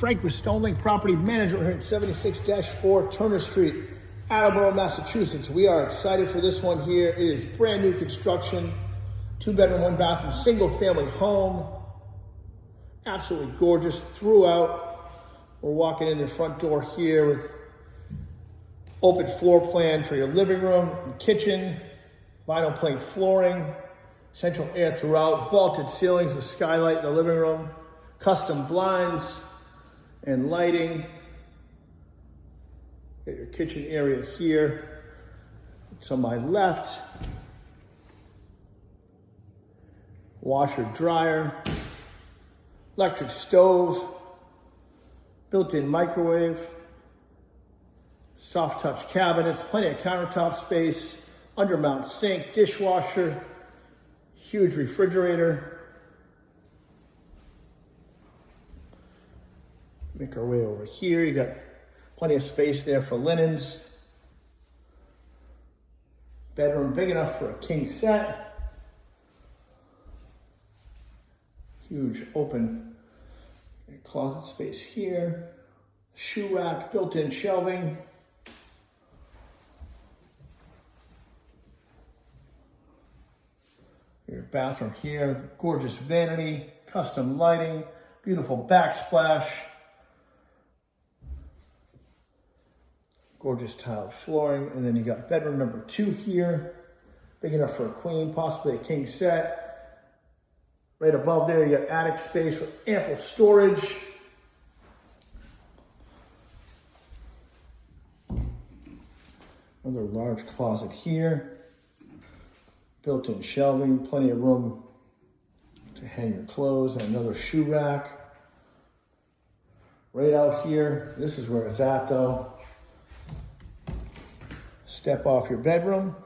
Frank with Stonelink Property Management here at 76-4 Turner Street, Attleboro, Massachusetts. We are excited for this one here. It is brand new construction, 2-bedroom, 1-bathroom, single family home. Absolutely gorgeous throughout. We're walking in the front door here with open floor plan for your living room and kitchen, vinyl plank flooring, central air throughout, vaulted ceilings with skylight in the living room, custom blinds and lighting. Got your kitchen area here. It's on my left. Washer, dryer, electric stove, built-in microwave, soft touch cabinets, plenty of countertop space, undermount sink, dishwasher, huge refrigerator. Make our way over here. You got plenty of space there for linens. Bedroom big enough for a king set. Huge open closet space here. Shoe rack, built-in shelving. Your bathroom here, gorgeous vanity, custom lighting, beautiful backsplash. Gorgeous tiled flooring, and then you got bedroom number 2 here, big enough for a queen, possibly a king set. Right above there, you got attic space with ample storage. Another large closet here, built-in shelving, plenty of room to hang your clothes, and another shoe rack. Right out here, this is where it's at though. Step off your bedroom,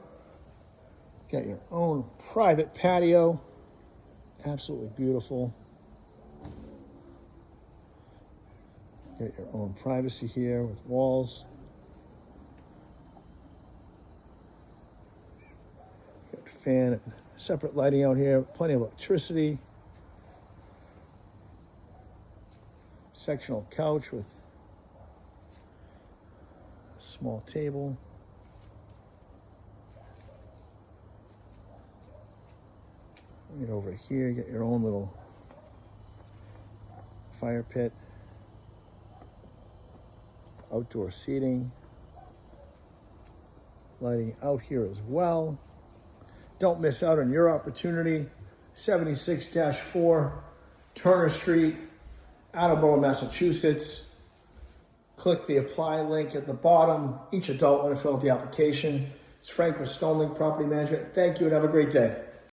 got your own private patio, absolutely beautiful. Got your own privacy here with walls. Got fan and separate lighting out here, plenty of electricity. Sectional couch with a small table. Get over here, get your own little fire pit, outdoor seating, lighting out here as well. Don't miss out on your opportunity. 76-4 Turner Street, Attleboro, Massachusetts. Click the apply link at the bottom. Each adult want to fill out the application. It's Frank with Stonelink Property Management. Thank you and have a great day.